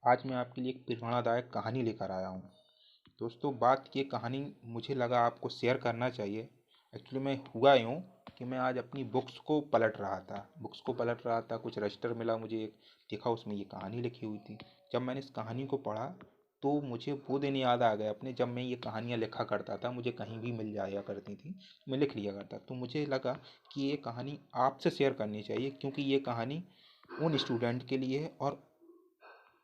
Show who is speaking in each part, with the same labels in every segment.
Speaker 1: आज मैं आपके लिए एक प्रेरणादायक कहानी लेकर आया हूँ। दोस्तों, बात ये कहानी मुझे लगा आपको शेयर करना चाहिए। एक्चुअली में हुआ यूँ कि मैं आज अपनी बुक्स को पलट रहा था, कुछ रजिस्टर मिला मुझे एक, देखा उसमें ये कहानी लिखी हुई थी। जब मैंने इस कहानी को पढ़ा तो मुझे वो दिन याद आ गए अपने, जब मैं ये कहानियाँ लिखा करता था। मुझे कहीं भी मिल जाया करती थी, मैं लिख लिया करता। तो मुझे लगा कि ये कहानी आपसे शेयर करनी चाहिए, क्योंकि ये कहानी उन स्टूडेंट के लिए है और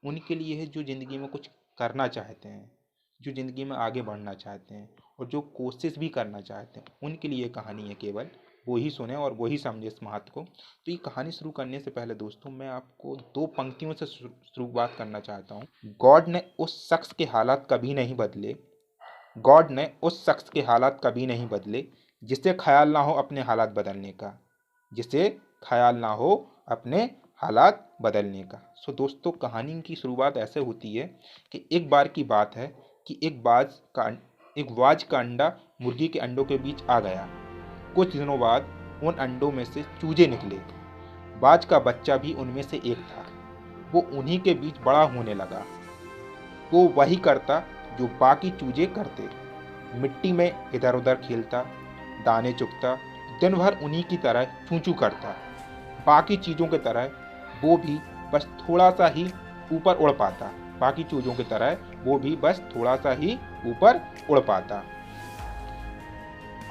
Speaker 1: उनके लिए है जो ज़िंदगी में कुछ करना चाहते हैं, जो ज़िंदगी में आगे बढ़ना चाहते हैं और जो कोशिश भी करना चाहते हैं। उनके लिए कहानी है, केवल वो ही सुने और वो ही समझे इस महत्व को। तो ये कहानी शुरू करने से पहले दोस्तों, मैं आपको दो पंक्तियों से शुरुआत करना चाहता हूँ। गॉड ने उस शख्स के हालात कभी नहीं बदले, गॉड ने उस शख्स के हालात कभी नहीं बदले जिसे ख्याल ना हो अपने हालात बदलने का, जिसे ख्याल ना हो अपने हालात बदलने का। सो दोस्तों, कहानी की शुरुआत ऐसे होती है कि एक बार की बात है कि एक बाज का अंडा मुर्गी के अंडों के बीच आ गया। कुछ दिनों बाद उन अंडों में से चूजे निकले। बाज का बच्चा भी उनमें से एक था। वो उन्हीं के बीच बड़ा होने लगा। वो वही करता जो बाकी चूजे करते, मिट्टी में इधर उधर खेलता, दाने चुगता, दिन भर उन्हीं की तरह चूं चूं करता। बाकी चीज़ों की तरह वो भी बस थोड़ा सा ही ऊपर उड़ पाता, बाकी चीज़ों की तरह वो भी बस थोड़ा सा ही ऊपर उड़ पाता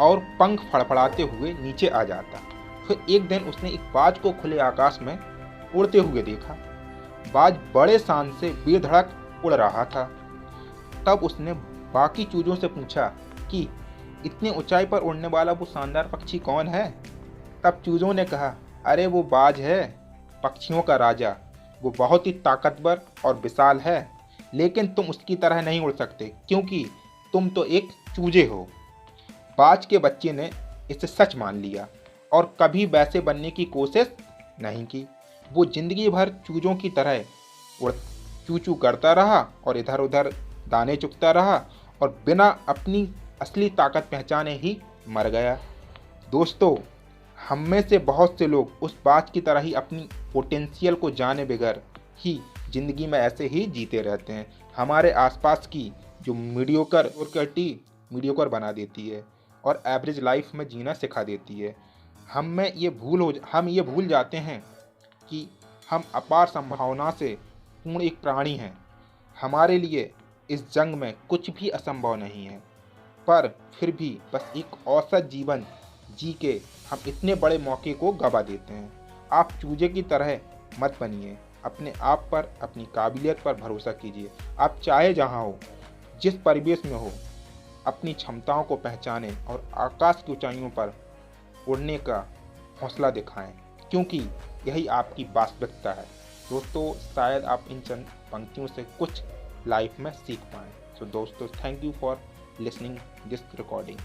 Speaker 1: और पंख फड़फड़ाते हुए नीचे आ जाता। फिर एक दिन उसने एक बाज को खुले आकाश में उड़ते हुए देखा। बाज बड़े शान से बेधड़क उड़ रहा था। तब उसने बाकी चूजों से पूछा कि इतने ऊंचाई पर उड़ने वाला वो शानदार पक्षी कौन है। तब चूजों ने कहा, अरे वो बाज है, पक्षियों का राजा। वो बहुत ही ताकतवर और विशाल है, लेकिन तुम उसकी तरह नहीं उड़ सकते, क्योंकि तुम तो एक चूजे हो। बाज के बच्चे ने इसे सच मान लिया और कभी वैसे बनने की कोशिश नहीं की। वो जिंदगी भर चूजों की तरह उड़ चू चू करता रहा और इधर उधर दाने चुगता रहा और बिना अपनी असली ताकत पहचाने ही मर गया। दोस्तों, हम में से बहुत से लोग उस बाज की तरह ही अपनी पोटेंशियल को जाने बगैर ही ज़िंदगी में ऐसे ही जीते रहते हैं। हमारे आसपास की जो मीडियोकर बना देती है और एवरेज लाइफ में जीना सिखा देती है। हम ये भूल जाते हैं कि हम अपार संभावना से पूर्ण एक प्राणी हैं। हमारे लिए इस जंग में कुछ भी असंभव नहीं है, पर फिर भी बस एक औसत जीवन जी के हम इतने बड़े मौके को गवा देते हैं। आप चूजे की तरह मत बनिए। अपने आप पर, अपनी काबिलियत पर भरोसा कीजिए। आप चाहे जहाँ हो, जिस परिवेश में हो, अपनी क्षमताओं को पहचानें और आकाश की ऊंचाइयों पर उड़ने का हौसला दिखाएं, क्योंकि यही आपकी वास्तविकता है। दोस्तों, शायद आप इन चंद पंक्तियों से कुछ लाइफ में सीख पाएँ। सो दोस्तों, thank you for listening this recording.